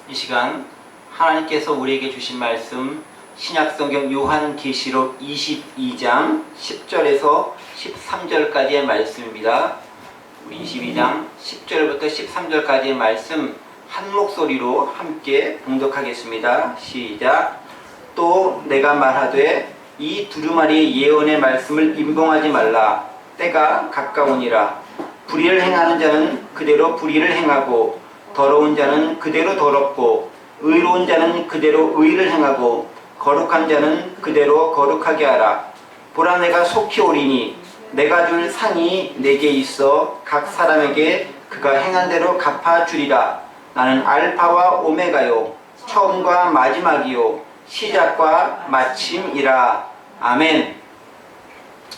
이 시간 하나님께서 우리에게 주신 말씀 신약성경 요한계시록 22장 10절에서 13절까지의 말씀입니다. 우리 22장 10절부터 13절까지의 말씀 한 목소리로 함께 봉독하겠습니다. 시작. 또 내가 말하되 이 두루마리의 예언의 말씀을 임봉하지 말라. 때가 가까우니라. 불의를 행하는 자는 그대로 불의를 행하고 더러운 자는 그대로 더럽고 의로운 자는 그대로 의를 행하고 거룩한 자는 그대로 거룩하게 하라. 보라 내가 속히 오리니 내가 줄 상이 내게 있어 각 사람에게 그가 행한 대로 갚아주리라. 나는 알파와 오메가요 처음과 마지막이요 시작과 마침이라. 아멘.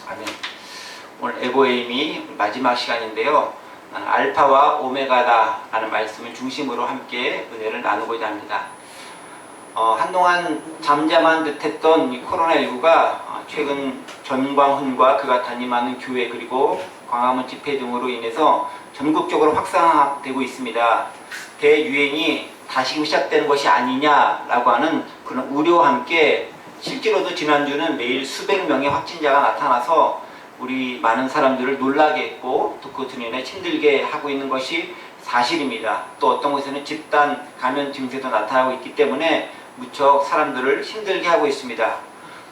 아멘. 오늘 에고에임이 마지막 시간인데요. 나는 알파와 오메가다 라는 말씀을 중심으로 함께 은혜를 나누고자 합니다. 한동안 잠잠한 듯했던 이 코로나19가 최근 전광훈과 그가 담임하는 교회 그리고 광화문 집회 등으로 인해서 전국적으로 확산되고 있습니다. 대유행이 다시금 시작되는 것이 아니냐라고 하는 그런 우려와 함께 실제로도 지난주는 매일 수백 명의 확진자가 나타나서 우리 많은 사람들을 놀라게 했고 또 그것으로 인해 힘들게 하고 있는 것이 사실입니다. 또 어떤 곳에는 집단 감염 증세도 나타나고 있기 때문에 무척 사람들을 힘들게 하고 있습니다.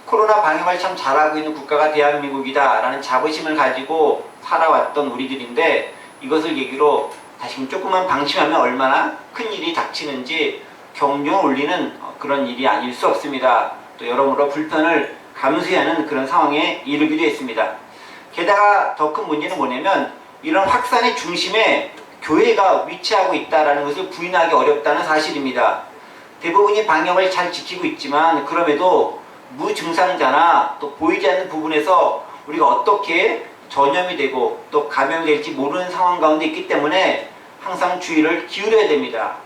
코로나 방역을 참 잘하고 있는 국가가 대한민국이다 라는 자부심을 가지고 살아왔던 우리들인데 이것을 계기로 다시금 조금만 방심하면 얼마나 큰 일이 닥치는지 경종을 울리는 그런 일이 아닐 수 없습니다. 또 여러모로 불편을 감수해야 하는 그런 상황에 이르기도 했습니다. 게다가 더 큰 문제는 뭐냐면 이런 확산의 중심에 교회가 위치하고 있다는 것을 부인하기 어렵다는 사실입니다. 대부분이 방역을 잘 지키고 있지만 그럼에도 무증상자나 또 보이지 않는 부분에서 우리가 어떻게 전염이 되고 또 감염이 될지 모르는 상황 가운데 있기 때문에 항상 주의를 기울여야 됩니다.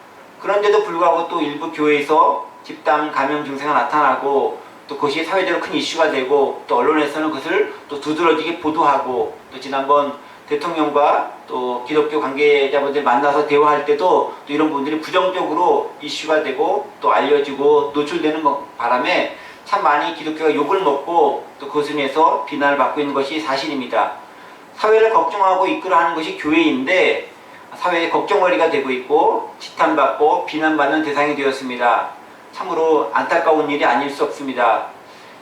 그런데도 불구하고 또 일부 교회에서 집단 감염 증세가 나타나고 또 그것이 사회적으로 큰 이슈가 되고 또 언론에서는 그것을 또 두드러지게 보도하고 또 지난번 대통령과 또 기독교 관계자분들 만나서 대화할 때도 또 이런 부분들이 부정적으로 이슈가 되고 또 알려지고 노출되는 바람에 참 많이 기독교가 욕을 먹고 또 그것을 인해서 비난을 받고 있는 것이 사실입니다. 사회를 걱정하고 이끌어하는 것이 교회인데 사회의 걱정거리가 되고 있고 지탄받고 비난받는 대상이 되었습니다. 참으로 안타까운 일이 아닐 수 없습니다.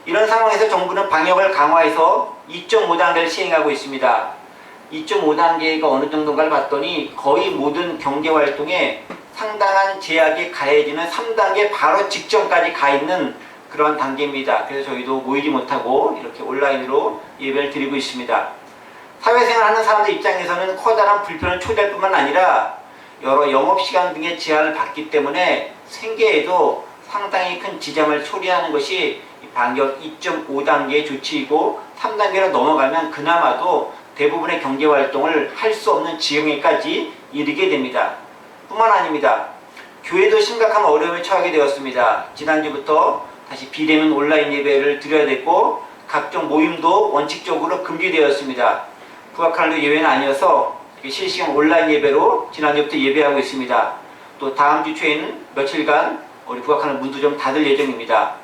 이런 상황에서 정부는 방역을 강화해서 2.5단계를 시행하고 있습니다. 2.5단계가 어느 정도인가를 봤더니 거의 모든 경제활동에 상당한 제약이 가해지는 3단계 바로 직전까지 가 있는 그런 단계입니다. 그래서 저희도 모이지 못하고 이렇게 온라인으로 예배를 드리고 있습니다. 사회생활 하는 사람들 입장에서는 커다란 불편을 초래할 뿐만 아니라 여러 영업시간 등의 제한을 받기 때문에 생계에도 상당히 큰 지장을 초래하는 것이 방역 2.5단계의 조치이고 3단계로 넘어가면 그나마도 대부분의 경제활동을 할 수 없는 지경에까지 이르게 됩니다. 뿐만 아닙니다. 교회도 심각한 어려움에 처하게 되었습니다. 지난주부터 다시 비대면 온라인 예배를 드려야 됐고 각종 모임도 원칙적으로 금지되었습니다. 북악할로 예외는 아니어서 실시간 온라인 예배로 지난주부터 예배하고 있습니다. 또 다음 주 초에는 며칠간 우리 북악하는 문도 좀 닫을 예정입니다.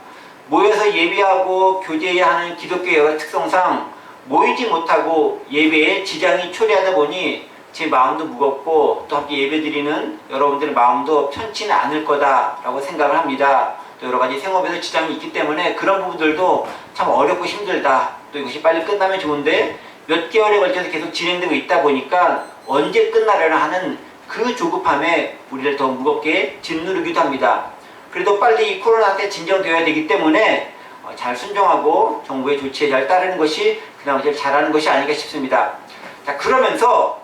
모여서 예배하고 교제해야 하는 기독교의 여러 특성상 모이지 못하고 예배에 지장이 초래하다 보니 제 마음도 무겁고 또 함께 예배드리는 여러분들의 마음도 편치는 않을 거다라고 생각을 합니다. 또 여러 가지 생업에서 지장이 있기 때문에 그런 부분들도 참 어렵고 힘들다. 또 이것이 빨리 끝나면 좋은데 몇 개월에 걸쳐서 계속 진행되고 있다 보니까 언제 끝나려나 하는 그 조급함에 우리를 더 무겁게 짓누르기도 합니다. 그래도 빨리 이 코로나한테 진정되어야 되기 때문에 잘 순종하고 정부의 조치에 잘 따르는 것이 그나마 제일 잘하는 것이 아닐까 싶습니다. 자, 그러면서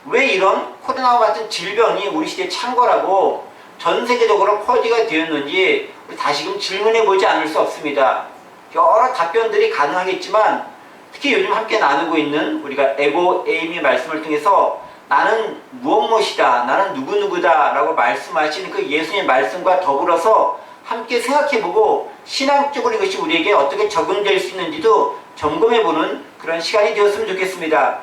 왜 이런 코로나와 같은 질병이 우리 시대에 창궐하고 전 세계적으로 퍼지가 되었는지 우리 다시금 질문해 보지 않을 수 없습니다. 여러 답변들이 가능하겠지만 특히 요즘 함께 나누고 있는 우리가 에고에임의 말씀을 통해서 나는 무엇이다, 나는 누구누구다 라고 말씀하시는 그 예수님의 말씀과 더불어서 함께 생각해보고 신앙적으로 이것이 우리에게 어떻게 적용될 수 있는지도 점검해보는 그런 시간이 되었으면 좋겠습니다.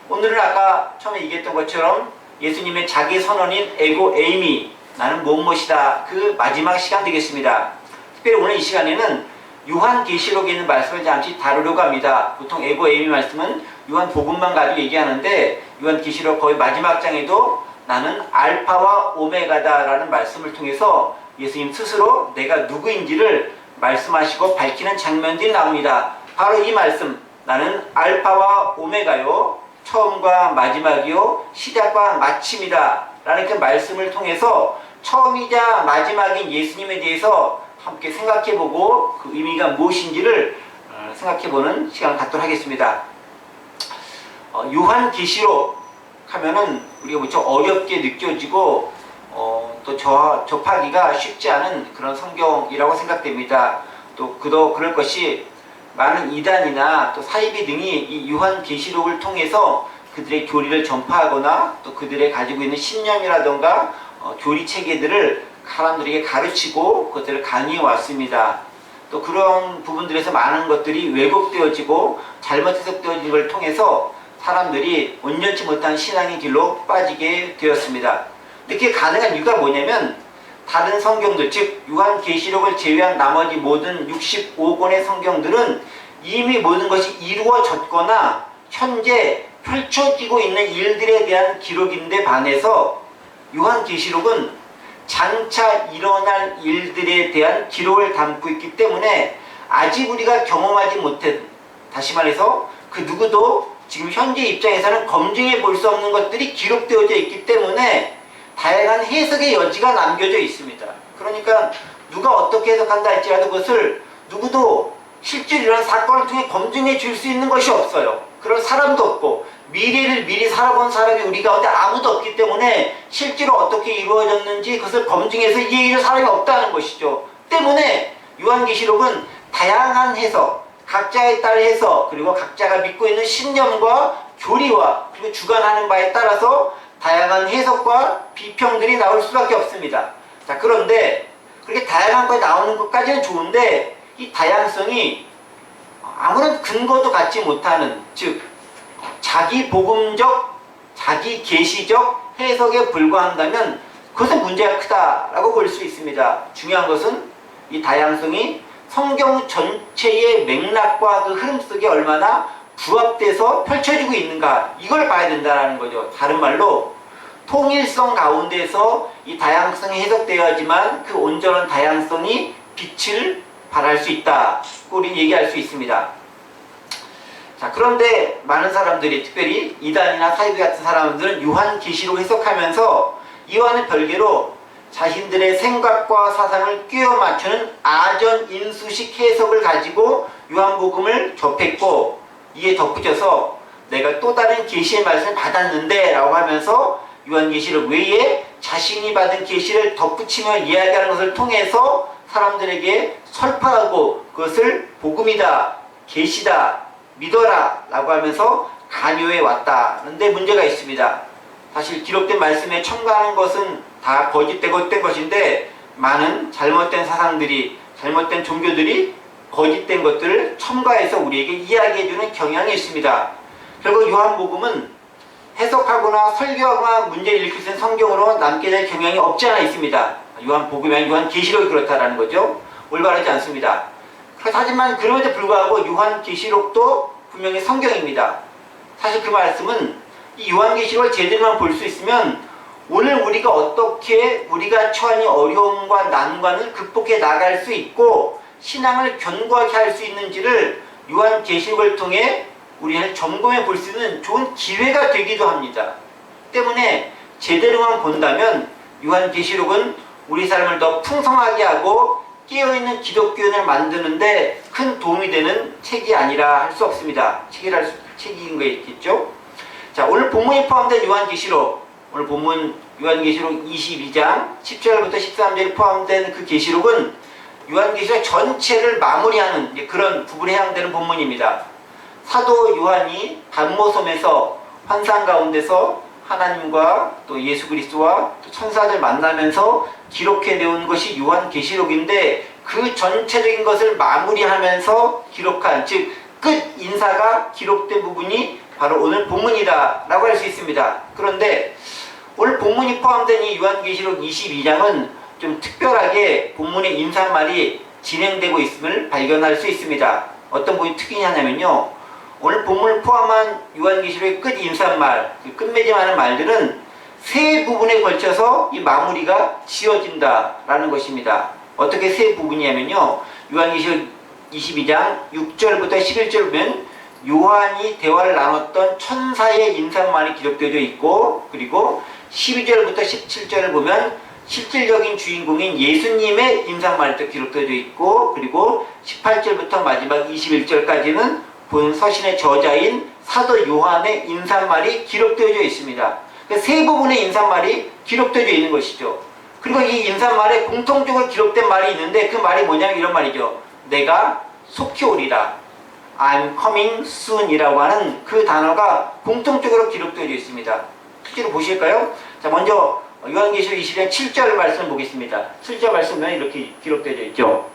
오늘은 아까 처음에 얘기했던 것처럼 예수님의 자기 선언인 에고에임이 나는 무엇이다. 그 마지막 시간 되겠습니다. 특별히 오늘 이 시간에는 요한계시록에 있는 말씀을 잠시 다루려고 합니다. 보통 에고 에미 말씀은 요한복음만 가지고 얘기하는데 요한계시록 거의 마지막 장에도 나는 알파와 오메가다 라는 말씀을 통해서 예수님 스스로 내가 누구인지를 말씀하시고 밝히는 장면들이 나옵니다. 바로 이 말씀, 나는 알파와 오메가요, 처음과 마지막이요, 시작과 마침이다 라는 그 말씀을 통해서 처음이자 마지막인 예수님에 대해서 함께 생각해보고 그 의미가 무엇인지를 생각해보는 시간을 갖도록 하겠습니다. 요한계시록 하면은 우리가 좀 어렵게 느껴지고 또 접하기가 쉽지 않은 그런 성경이라고 생각됩니다. 또 그럴 것이 많은 이단이나 또 사이비 등이 이 요한계시록을 통해서 그들의 교리를 전파하거나 또 그들의 가지고 있는 신념이라던가 교리 체계들을 사람들에게 가르치고 그것들을 강의해 왔습니다. 또 그런 부분들에서 많은 것들이 왜곡되어지고 잘못 해석되어진 걸 통해서 사람들이 온전치 못한 신앙의 길로 빠지게 되었습니다. 근데 그게 가능한 이유가 뭐냐면 다른 성경들, 즉 요한계시록을 제외한 나머지 모든 65권의 성경들은 이미 모든 것이 이루어졌거나 현재 펼쳐지고 있는 일들에 대한 기록인데 반해서 요한계시록은 장차 일어날 일들에 대한 기록을 담고 있기 때문에 아직 우리가 경험하지 못한, 다시 말해서 그 누구도 지금 현재 입장에서는 검증해 볼 수 없는 것들이 기록되어져 있기 때문에 다양한 해석의 여지가 남겨져 있습니다. 그러니까 누가 어떻게 해석한다 할지라도 그것을 누구도 실제로 이런 사건을 통해 검증해 줄 수 있는 것이 없어요. 그런 사람도 없고 미래를 미리 살아본 사람이 우리 가운데 아무도 없기 때문에 실제로 어떻게 이루어졌는지 그것을 검증해서 이해해줄 사람이 없다는 것이죠. 때문에 요한계시록은 다양한 해석, 각자에 따른 해석, 그리고 각자가 믿고 있는 신념과 교리와 그리고 주관하는 바에 따라서 다양한 해석과 비평들이 나올 수밖에 없습니다. 자, 그런데 그렇게 다양한 거 나오는 것까지는 좋은데 이 다양성이 아무런 근거도 갖지 못하는, 즉 자기 복음적, 자기 계시적 해석에 불과한다면 그것은 문제가 크다라고 볼 수 있습니다. 중요한 것은 이 다양성이 성경 전체의 맥락과 그 흐름 속에 얼마나 부합돼서 펼쳐지고 있는가, 이걸 봐야 된다는 거죠. 다른 말로 통일성 가운데서 이 다양성이 해석되어야지만 그 온전한 다양성이 빛을 발할 수 있다, 우리 얘기할 수 있습니다. 자, 그런데 많은 사람들이, 특별히 이단이나 사이비 같은 사람들은 요한계시록 해석하면서 이와는 별개로 자신들의 생각과 사상을 끼워 맞추는 아전인수식 해석을 가지고 요한복음을 접했고, 이에 덧붙여서 내가 또 다른 계시의 말씀을 받았는데 라고 하면서 요한계시록 외에 자신이 받은 계시를 덧붙이며 이야기하는 것을 통해서 사람들에게 설파하고 그것을 복음이다, 계시다, 믿어라 라고 하면서 강요해 왔다는데 문제가 있습니다. 사실 기록된 말씀에 첨가하는 것은 다 거짓되고 헛된 것인데 많은 잘못된 사상들이, 잘못된 종교들이 거짓된 것들을 첨가해서 우리에게 이야기해주는 경향이 있습니다. 결국 요한복음은 해석하거나 설교하거나 문제를 일으킬 수 있는 성경으로 남게 될 경향이 없지 않아 있습니다. 요한복음이 요한계시록이 그렇다라는 거죠. 올바르지 않습니다. 하지만 그럼에도 불구하고 요한계시록도 분명히 성경입니다. 사실 그 말씀은 이 요한계시록을 제대로만 볼 수 있으면 오늘 우리가 어떻게 우리가 처한 이 어려움과 난관을 극복해 나갈 수 있고 신앙을 견고하게 할 수 있는지를 요한계시록을 통해 우리는 점검해 볼 수 있는 좋은 기회가 되기도 합니다. 때문에 제대로만 본다면 요한계시록은 우리 삶을 더 풍성하게 하고 깨어있는 기독교인을 만드는데 큰 도움이 되는 책이 아니라 할 수 없습니다. 책인 거겠죠. 자, 오늘 본문이 포함된 요한계시록, 오늘 본문 요한계시록 22장 10절부터 13절이 포함된 그 계시록은 요한계시록 전체를 마무리하는 그런 부분에 해당되는 본문입니다. 사도 요한이 반모섬에서 환상 가운데서 하나님과 또 예수 그리스도와 또 천사들 만나면서 기록해 내온 것이 요한계시록인데 그 전체적인 것을 마무리하면서 기록한, 즉 끝 인사가 기록된 부분이 바로 오늘 본문이다 라고 할 수 있습니다. 그런데 오늘 본문이 포함된 이 요한계시록 22장은 좀 특별하게 본문의 인사말이 진행되고 있음을 발견할 수 있습니다. 어떤 부분이 특이하냐면요, 오늘 본문을 포함한 요한계시록의 끝 인사말, 끝맺음하는 말들은 세 부분에 걸쳐서 이 마무리가 지어진다라는 것입니다. 어떻게 세 부분이냐면요, 요한계시록 22장 6절부터 11절 보면 요한이 대화를 나눴던 천사의 인사말이 기록되어 있고, 그리고 12절부터 17절을 보면 실질적인 주인공인 예수님의 인사말도 기록되어 있고, 그리고 18절부터 마지막 21절까지는 본 서신의 저자인 사도 요한의 인사말이 기록되어 있습니다. 세 부분의 인사말이 기록되어 있는 것이죠. 그리고 이 인사말에 공통적으로 기록된 말이 있는데 그 말이 뭐냐면 이런 말이죠. 내가 속히 오리라. I'm coming soon 이라고 하는 그 단어가 공통적으로 기록되어 있습니다. 실제로 보실까요? 자, 먼저 요한계시록 22장 7절 말씀을 보겠습니다. 7절 말씀은 이렇게 기록되어 있죠.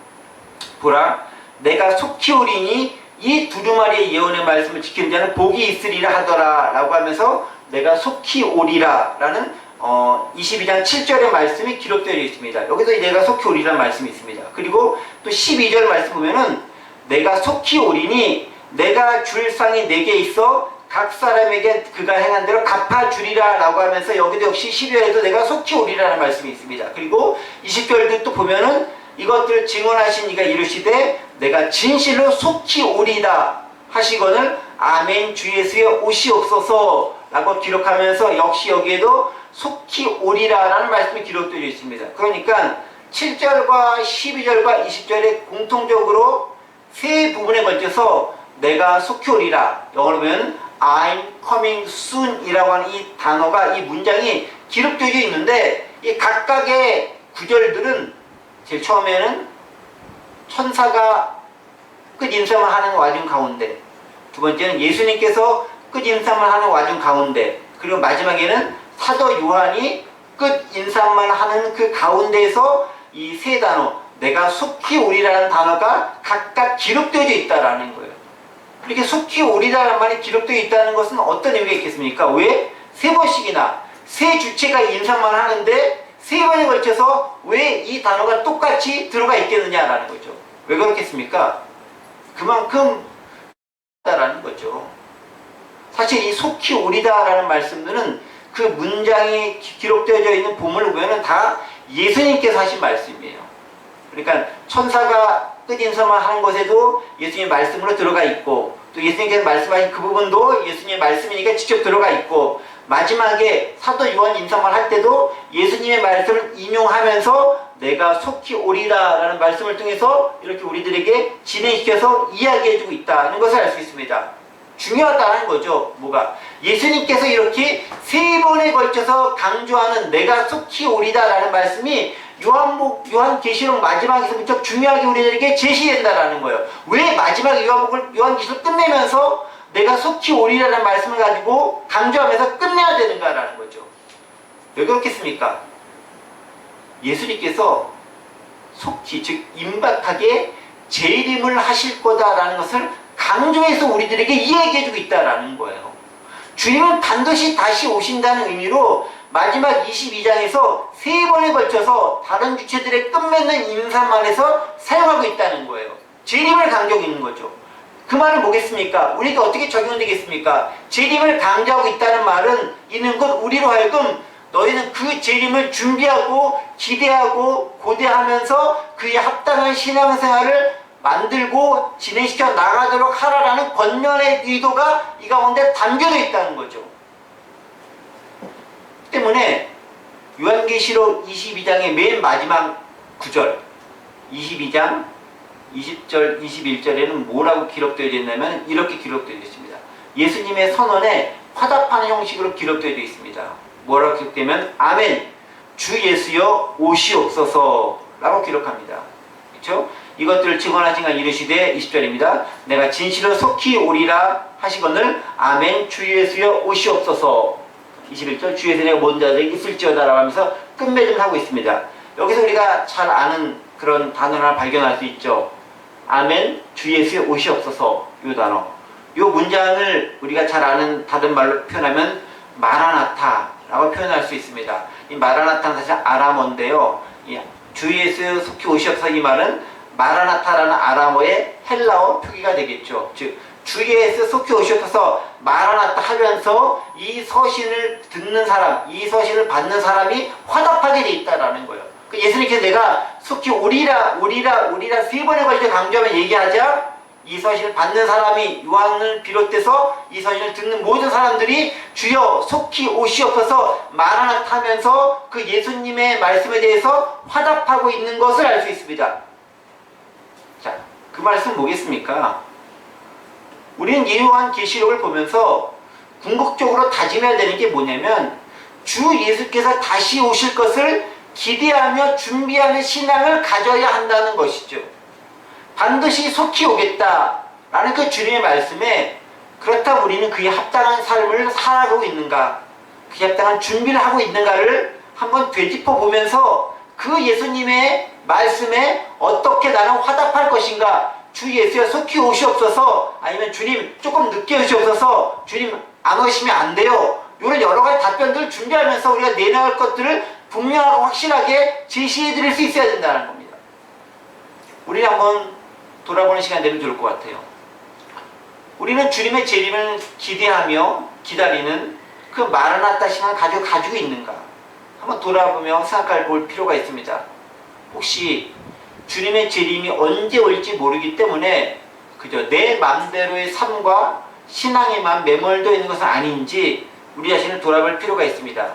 보라, 내가 속히 오리니 이 두루마리의 예언의 말씀을 지키는 자는 복이 있으리라 하더라 라고 하면서 내가 속히 오리라 라는 22장 7절의 말씀이 기록되어 있습니다. 여기서 내가 속히 오리라는 말씀이 있습니다. 그리고 또 12절 말씀 보면은 내가 속히 오리니 내가 줄 상이 내게 있어 각 사람에게 그가 행한 대로 갚아주리라 라고 하면서 여기도 역시 12절에도 내가 속히 오리라는 말씀이 있습니다. 그리고 20절도 또 보면은 이것들을 증언하신 이가 이르시되 내가 진실로 속히 오리다 하시거늘 아멘 주 예수의 오시옵소서 라고 기록하면서 역시 여기에도 속히 오리라 라는 말씀이 기록되어 있습니다. 그러니까 7절과 12절과 20절에 공통적으로 세 부분에 걸쳐서 내가 속히 오리라, 영어로 보면 I'm coming soon 이라고 하는 이 단어가, 이 문장이 기록되어 있는데 이 각각의 구절들은 제일 처음에는 천사가 끝인사를 하는 와중 가운데, 두 번째는 예수님께서 끝인사를 하는 와중 가운데, 그리고 마지막에는 사도 요한이 끝인사만 하는 그 가운데에서 이 세 단어, 내가 속히 오리라는 단어가 각각 기록되어 있다라는 거예요. 이렇게 속히 오리라는 말이 기록되어 있다는 것은 어떤 의미가 있겠습니까? 왜 세 번씩이나 세 주체가 인사만 하는데 세 번에 걸쳐서 왜 이 단어가 똑같이 들어가 있겠느냐라는 거죠. 왜 그렇겠습니까? 그만큼 라는 거죠. 사실 이 속히 오리다라는 말씀들은 그 문장이 기록되어져 있는 본문을 보면 다 예수님께서 하신 말씀이에요. 그러니까 천사가 끝인사만 하는 것에도 예수님의 말씀으로 들어가 있고, 또 예수님께서 말씀하신 그 부분도 예수님의 말씀이니까 직접 들어가 있고, 마지막에 사도 요한 인사말 할 때도 예수님의 말씀을 인용하면서 내가 속히 오리라 라는 말씀을 통해서 이렇게 우리들에게 진행시켜서 이야기해주고 있다는 것을 알 수 있습니다. 중요하다는 거죠. 뭐가? 예수님께서 이렇게 세 번에 걸쳐서 강조하는 내가 속히 오리다 라는 말씀이 요한계시록 마지막에서 무척 중요하게 우리들에게 제시된다라는 거예요. 왜 마지막에 요한계시록 끝내면서 내가 속히 오리라는 말씀을 가지고 강조하면서 끝내야 되는가라는 거죠. 왜 그렇겠습니까? 예수님께서 속히, 즉 임박하게 재림을 하실 거다라는 것을 강조해서 우리들에게 이야기해주고 있다라는 거예요. 주님은 반드시 다시 오신다는 의미로 마지막 22장에서 세 번에 걸쳐서 다른 주체들의 끝맺는 인사말에서 사용하고 있다는 거예요. 재림을 강조하고 있는 거죠. 그 말은 뭐겠습니까? 우리가 어떻게 적용되겠습니까? 재림을 강조하고 있다는 말은 있는 것 우리로 하여금 너희는 그 재림을 준비하고 기대하고 고대하면서 그에 합당한 신앙생활을 만들고 진행시켜 나가도록 하라라는 권면의 의도가 이 가운데 담겨져 있다는 거죠. 때문에 요한계시록 22장의 맨 마지막 구절 22장 20절 21절에는 뭐라고 기록되어 있냐면 이렇게 기록되어 있습니다. 예수님의 선언에 화답하는 형식으로 기록되어 있습니다. 뭐라고 기록되면 아멘 주 예수여 오시옵소서 라고 기록합니다. 그렇죠? 이것들을 증언하신 가 이르시되 20절입니다. 내가 진실로 속히 오리라 하시거늘 아멘 주 예수여 오시옵소서. 21절 주 예수의 모든 자들에게 있을지어다 라고 하면서 끝맺음을 하고 있습니다. 여기서 우리가 잘 아는 그런 단어를 하나 발견할 수 있죠. 아멘 주 예수의 오시옵소서. 이 단어, 이 문장을 우리가 잘 아는 다른 말로 표현하면 마라나타 라고 표현할 수 있습니다. 이 마라나타는 사실 아람어인데요. 주 예수 속히 오시옵소서 이 말은 마라나타라는 아람어의 헬라어 표기가 되겠죠. 즉 주 예수 속히 오시옵소서 마라나타 하면서 이 서신을 듣는 사람, 이 서신을 받는 사람이 화답하게 돼 있다라는 거예요. 예수님께서 내가 속히 오리라 세 번에 걸쳐 강조하며 얘기하자 이 서신을 받는 사람이 요한을 비롯해서 이 서신을 듣는 모든 사람들이 주여 속히 오시옵소서 마라나타 하면서 그 예수님의 말씀에 대해서 화답하고 있는 것을 알 수 있습니다. 자, 그 말씀은 뭐겠습니까? 우리는 이 요한계시록을 보면서 궁극적으로 다짐해야 되는 게 뭐냐면 주 예수께서 다시 오실 것을 기대하며 준비하는 신앙을 가져야 한다는 것이죠. 반드시 속히 오겠다라는 그 주님의 말씀에 그렇다면 우리는 그에 합당한 삶을 살아가고 있는가, 그에 합당한 준비를 하고 있는가를 한번 되짚어 보면서 그 예수님의 말씀에 어떻게 나는 화답할 것인가, 주 예수여 속히 오시옵소서, 아니면 주님 조금 늦게 오시옵소서, 주님 안 오시면 안 돼요, 이런 여러 가지 답변들을 준비하면서 우리가 내놓을 것들을 분명하고 확실하게 제시해 드릴 수 있어야 된다는 겁니다. 우리 한번 돌아보는 시간 되면 좋을 것 같아요. 우리는 주님의 재림을 기대하며 기다리는 그 마라나타 신앙을 가지고 있는가 한번 돌아보며 생각해 볼 필요가 있습니다. 혹시 주님의 재림이 언제 올지 모르기 때문에 그저 내 마음대로의 삶과 신앙에만 매몰되어 있는 것은 아닌지 우리 자신을 돌아볼 필요가 있습니다.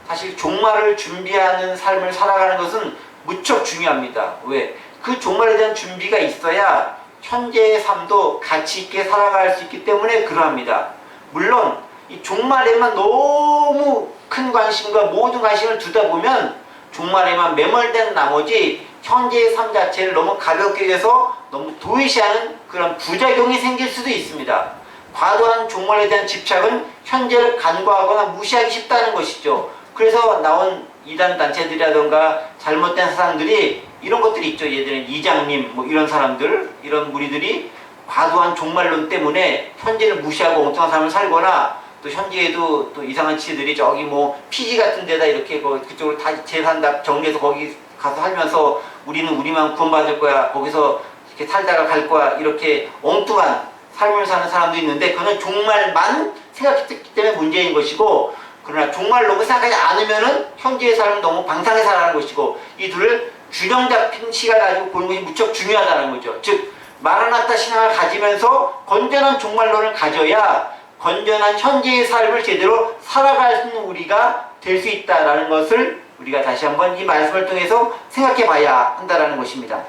사실 종말을 준비하는 삶을 살아가는 것은 무척 중요합니다. 왜? 그 종말에 대한 준비가 있어야 현재의 삶도 가치 있게 살아갈 수 있기 때문에 그러합니다. 물론 이 종말에만 너무 큰 관심과 모든 관심을 두다 보면 종말에만 매몰된 나머지 현재의 삶 자체를 너무 가볍게 여겨서 너무 도외시하는 그런 부작용이 생길 수도 있습니다. 과도한 종말에 대한 집착은 현재를 간과하거나 무시하기 쉽다는 것이죠. 그래서 나온 이단 단체들이라던가 잘못된 사람들이 이런 것들이 있죠. 예전에 이장님 뭐 이런 사람들, 이런 무리들이 과도한 종말론 때문에 현재를 무시하고 엉뚱한 삶을 살거나 또 현재에도 또 이상한 치들이 저기 뭐 피지 같은 데다 이렇게 그쪽으로 다 재산 다 정리해서 거기 가서 살면서 우리는 우리만 구원받을 거야, 거기서 이렇게 살다가 갈 거야, 이렇게 엉뚱한 삶을 사는 사람도 있는데 그거는 종말만 생각했기 때문에 문제인 것이고, 그러나 종말론을 생각하지 않으면은 현재의 삶을 너무 방탕하게 살아가는 것이고, 이 둘을 균형 잡힌 시각을 가지고 보는 것이 무척 중요하다는 거죠. 즉 마라나타 신앙을 가지면서 건전한 종말론을 가져야 건전한 현재의 삶을 제대로 살아갈 수 있는 우리가 될 수 있다는 것을 우리가 다시 한번 이 말씀을 통해서 생각해 봐야 한다는 것입니다.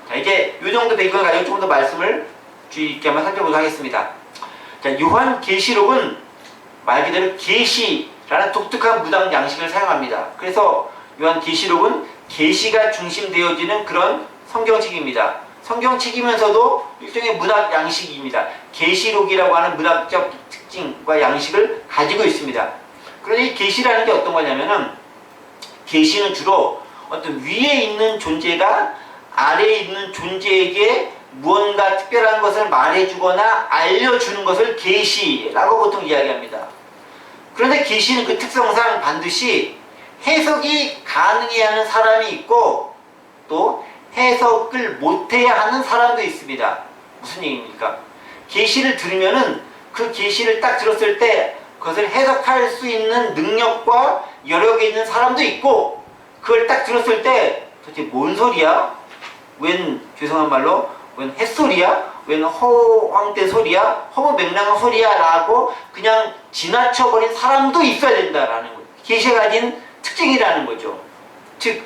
자, 이제 이 정도 배경을 가지고 조금 더 말씀을 주의 있게 한번 살펴보도록 하겠습니다. 자, 요한계시록은 말 그대로 계시라는 독특한 문학 양식을 사용합니다. 그래서 요한계시록은 계시가 중심되어지는 그런 성경책입니다. 성경책이면서도 일종의 문학 양식입니다. 계시록이라고 하는 문학적 특징과 양식을 가지고 있습니다. 그런데 이 계시라는 게 어떤 거냐면은, 계시는 주로 어떤 위에 있는 존재가 아래에 있는 존재에게 무언가 특별한 것을 말해주거나 알려주는 것을 계시라고 보통 이야기합니다. 그런데 계시는 그 특성상 반드시 해석이 가능해야 하는 사람이 있고 또 해석을 못해야 하는 사람도 있습니다. 무슨 얘기입니까? 계시를 들으면은 그 계시를 딱 들었을 때 그것을 해석할 수 있는 능력과 여력이 있는 사람도 있고, 그걸 딱 들었을 때 도대체 뭔 소리야? 웬, 죄송한 말로, 웬 햇소리야? 웬 허황된 소리야? 허무맹랑한 소리야? 라고 그냥 지나쳐버린 사람도 있어야 된다라는 거예요. 계시가 가진 특징이라는 거죠. 즉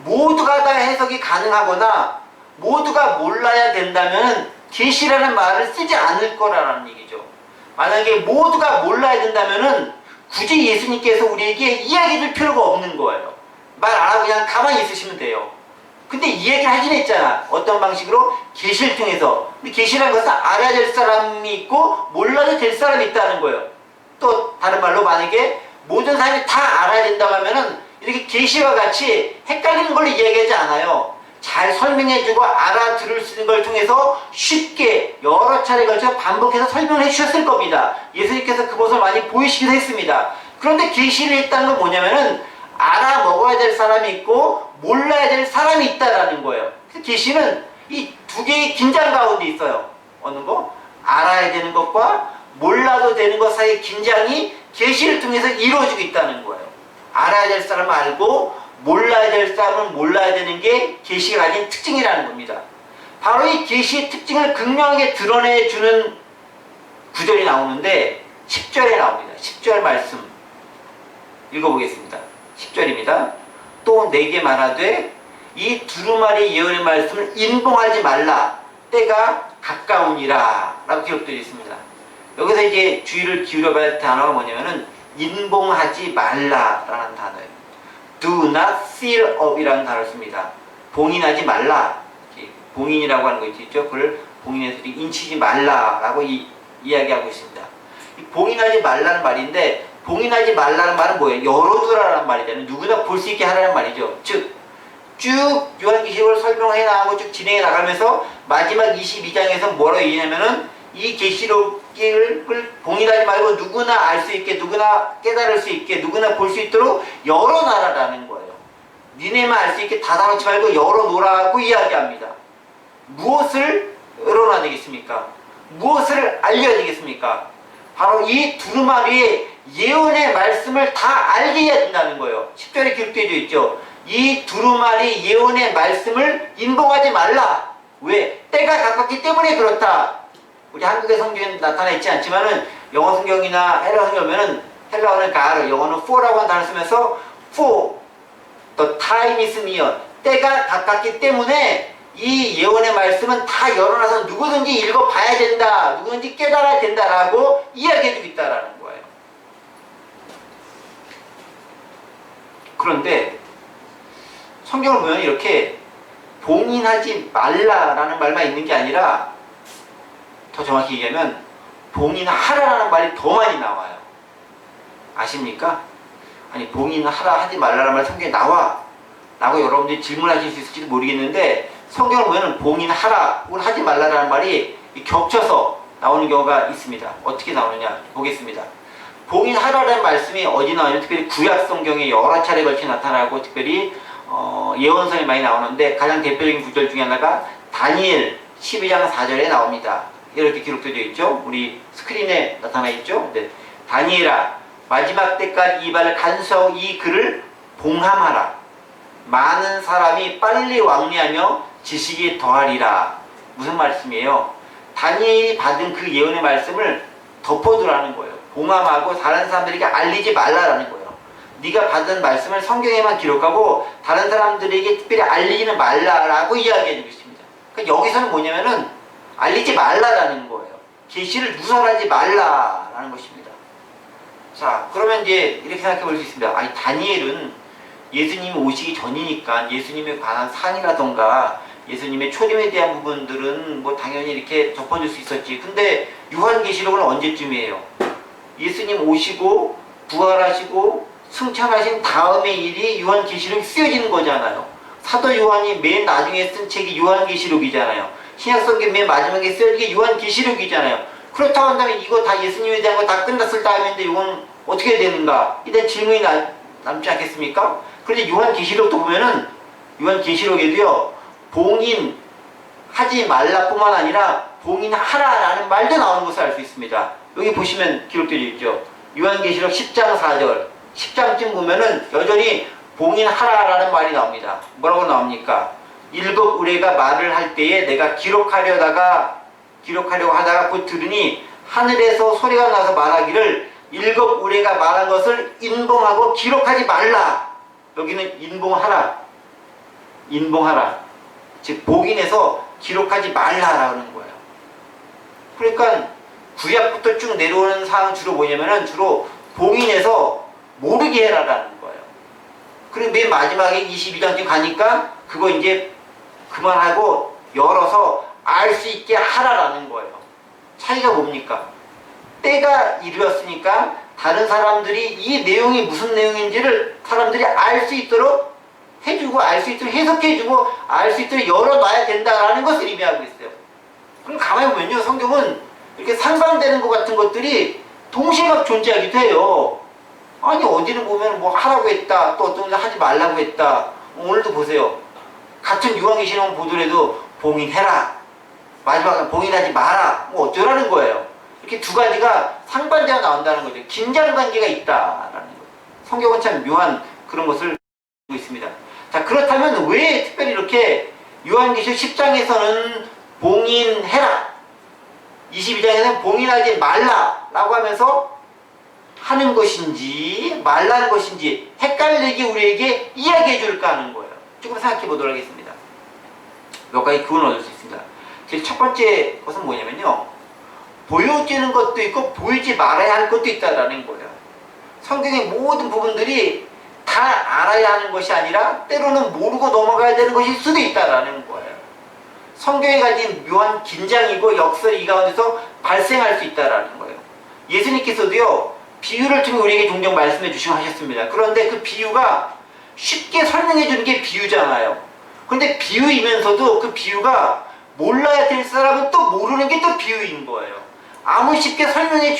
모두가 다 해석이 가능하거나 모두가 몰라야 된다면 계시라는 말을 쓰지 않을 거라는 얘기죠. 만약에 모두가 몰라야 된다면은 굳이 예수님께서 우리에게 이야기 줄 필요가 없는 거예요. 말 안 하고 그냥 가만히 있으시면 돼요. 근데 이 얘기를 하긴 했잖아. 어떤 방식으로? 계시를 통해서. 근데 계시라는 것은 알아야 될 사람이 있고 몰라도 될 사람이 있다는 거예요. 또 다른 말로 만약에 모든 사람이 다 알아야 된다고 하면은 이렇게 계시와 같이 헷갈리는 걸로 이야기하지 않아요. 잘 설명해주고 알아들을 수 있는 걸 통해서 쉽게 여러 차례 걸쳐 반복해서 설명을 해주셨을 겁니다. 예수님께서 그것을 많이 보이시기도 했습니다. 그런데 계시를 했다는 건 뭐냐면은 알아먹어야 될 사람이 있고 몰라야 될 사람이 있다라는 거예요. 계시는 이 두 개의 긴장 가운데 있어요. 어느 거? 알아야 되는 것과 몰라도 되는 것 사이의 긴장이 계시를 통해서 이루어지고 있다는 거예요. 알아야 될 사람은 알고 몰라야 될 사람은 몰라야 되는 게 계시가 가진 특징이라는 겁니다. 바로 이 계시의 특징을 극명하게 드러내주는 구절이 나오는데 10절에 나옵니다. 10절 말씀 읽어보겠습니다. 10절입니다. 또 내게 말하되 이 두루마리 예언의 말씀을 인봉하지 말라. 때가 가까우니라. 라고 기록되어 있습니다. 여기서 이제 주의를 기울여봐야 할 단어가 뭐냐면은 인봉하지 말라라는 단어예요. Do not seal up 이라는 단어를 씁니다. 봉인하지 말라. 봉인이라고 하는 거 있죠. 그걸 봉인해서 인치지 말라라고 이야기하고 있습니다. 이 봉인하지 말라는 말인데 봉인하지 말라는 말은 뭐예요? 열어두라는 말이잖아요. 누구나 볼 수 있게 하라는 말이죠. 즉 쭉 요한계시록을 설명해 나가고 쭉 진행해 나가면서 마지막 22장에서 뭐라고 얘기하냐면은 이 계시록을 봉인하지 말고 누구나 알 수 있게, 누구나 깨달을 수 있게, 누구나 볼 수 있도록 열어놔라라는 거예요. 니네만 알 수 있게 닫아놓지 말고 열어놓으라고 이야기합니다. 무엇을 열어놔야 되겠습니까? 무엇을 알려야 되겠습니까? 바로 이 두루마리의 예언의 말씀을 다 알게 해야 된다는 거예요. 10절에 기록되어 있죠. 이 두루마리 예언의 말씀을 인봉하지 말라. 왜? 때가 가깝기 때문에 그렇다. 우리 한국의 성경에 나타나 있지 않지만은 영어 성경이나 헬라 성경 보면은 헬라어는 가르, 영어는 for라고 하는 단어를 쓰면서 for the time is near. 때가 가깝기 때문에 이 예언의 말씀은 다 열어놔서 누구든지 읽어봐야 된다. 누구든지 깨달아야 된다라고 이야기해주고 있다라는 거예요. 그런데 성경을 보면 이렇게 봉인하지 말라라는 말만 있는 게 아니라 더 정확히 얘기하면 봉인하라라는 말이 더 많이 나와요. 아십니까? 아니 봉인하라 하지 말라라는 말 성경에 나와 라고 여러분들이 질문하실 수 있을지도 모르겠는데 성경을 보면 봉인하라 혹은 하지 말라라는 말이 겹쳐서 나오는 경우가 있습니다. 어떻게 나오느냐 보겠습니다. 봉인하라라는 말씀이 어디 나오냐면 특별히 구약 성경에 여러 차례 걸쳐 나타나고 특별히 예언서에 많이 나오는데 가장 대표적인 구절 중에 하나가 다니엘 12장 4절에 나옵니다. 이렇게 기록되어 있죠. 우리 스크린에 나타나 있죠. 네. 다니엘아 마지막 때까지 이 말을 간수하고 이 글을 봉함하라. 많은 사람이 빨리 왕래하며 지식이 더하리라. 무슨 말씀이에요? 다니엘이 받은 그 예언의 말씀을 덮어두라는 거예요. 봉함하고 다른 사람들에게 알리지 말라라는 거예요. 네가 받은 말씀을 성경에만 기록하고 다른 사람들에게 특별히 알리지는 말라라고 이야기해주고 있습니다. 그러니까 여기서는 뭐냐면은 알리지 말라라는 거예요. 계시를 누설하지 말라라는 것입니다. 자, 그러면 이제 이렇게 생각해 볼 수 있습니다. 아니 다니엘은 예수님이 오시기 전이니까 예수님에 관한 상이라던가 예수님의 초림에 대한 부분들은 뭐 당연히 이렇게 덮어줄 수 있었지. 근데 요한계시록은 언제쯤이에요? 예수님 오시고 부활하시고 승천하신 다음의 일이 요한계시록이 쓰여지는 거잖아요. 사도 요한이 맨 나중에 쓴 책이 요한계시록이잖아요. 신약성경 맨 마지막에 쓰여진 게 요한계시록이잖아요. 그렇다고 한다면 이거 다 예수님에 대한 거 다 끝났을 다음인데 이건 어떻게 되는가? 이런 질문이 남지 않겠습니까? 그런데 요한계시록도 보면은 요한계시록에도요 봉인하지 말라뿐만 아니라 봉인하라라는 말도 나오는 것을 알 수 있습니다. 여기 보시면 기록되어 있죠. 요한계시록 10장 4절 10장쯤 보면은 여전히 봉인하라라는 말이 나옵니다. 뭐라고 나옵니까? 일곱 의뢰가 말을 할 때에 내가 기록하려고 하다가 곧 들으니 하늘에서 소리가 나서 말하기를 일곱 의뢰가 말한 것을 인봉하고 기록하지 말라. 여기는 인봉하라. 즉 복인해서 기록하지 말라라는 거예요. 그러니까 구약부터 쭉 내려오는 사항은 주로 뭐냐면은 주로 봉인해서 모르게 해라라는 거예요. 그리고 맨 마지막에 22장쯤 가니까 그거 이제 그만하고 열어서 알 수 있게 하라라는 거예요. 차이가 뭡니까? 때가 이르렀으니까 다른 사람들이 이 내용이 무슨 내용인지를 사람들이 알 수 있도록 해주고 알 수 있도록 해석해주고 알 수 있도록 열어놔야 된다라는 것을 의미하고 있어요. 그럼 가만히 보면요, 성경은 이렇게 상반되는 것 같은 것들이 동시에 막 존재하기도 해요. 아니 어디를 보면 뭐 하라고 했다, 또 어떤 데 하지 말라고 했다. 오늘도 보세요. 같은 요한계시록 보더라도 봉인해라, 마지막에 봉인하지 마라, 뭐 어쩌라는 거예요. 이렇게 두 가지가 상반되어 나온다는 거죠. 긴장관계가 있다라는 거예요. 성경은 참 묘한 그런 것을 보고 있습니다. 자, 그렇다면 왜 특별히 이렇게 요한계시록 10장에서는 봉인해라, 22장에서는 봉인하지 말라라고 하면서 하는 것인지 말라는 것인지 헷갈리게 우리에게 이야기해 줄까 하는 거예요. 조금 생각해 보도록 하겠습니다. 몇 가지 교훈을 얻을 수 있습니다. 제일 첫 번째 것은 뭐냐면요, 보여지는 것도 있고 보이지 말아야 할 것도 있다라는 거예요. 성경의 모든 부분들이 다 알아야 하는 것이 아니라 때로는 모르고 넘어가야 되는 것일 수도 있다라는 거예요. 성경에 가진 묘한 긴장이고 역설이 이 가운데서 발생할 수 있다라는 거예요. 예수님께서도요, 비유를 통해 우리에게 종종 말씀해 주시고 하셨습니다. 그런데 그 비유가 쉽게 설명해 주는 게 비유잖아요. 그런데 비유이면서도 그 비유가 몰라야 될 사람은 또 모르는 게 또 비유인 거예요. 아무리 쉽게 설명해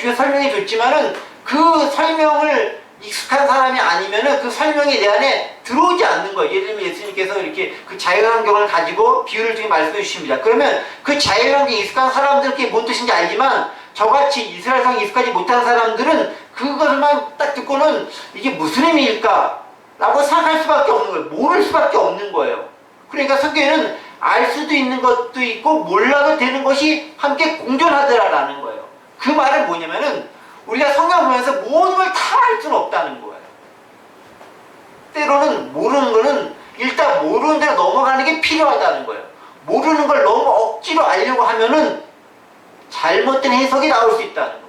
줬지만은 그 설명을 익숙한 사람이 아니면은 그 설명이 내 안에 들어오지 않는 거예요. 예를 들면 예수님께서 이렇게 그 자연환경을 가지고 비유를 통해 말씀해 주십니다. 그러면 그 자연환경에 익숙한 사람들께 뭔 뜻인지 알지만 저같이 이스라엘상에 익숙하지 못한 사람들은 그것만 딱 듣고는 이게 무슨 의미일까? 라고 생각할 수밖에 없는 거예요. 모를 수밖에 없는 거예요. 그러니까 성경에는 알 수도 있는 것도 있고 몰라도 되는 것이 함께 공존하더라라는 거예요. 그 말은 뭐냐면은 우리가 성경을 보면서 모든 걸 다 알 수는 없다는 거예요. 때로는 모르는 거는 일단 모르는 대로 넘어가는 게 필요하다는 거예요. 모르는 걸 너무 억지로 알려고 하면은 잘못된 해석이 나올 수 있다는 거죠.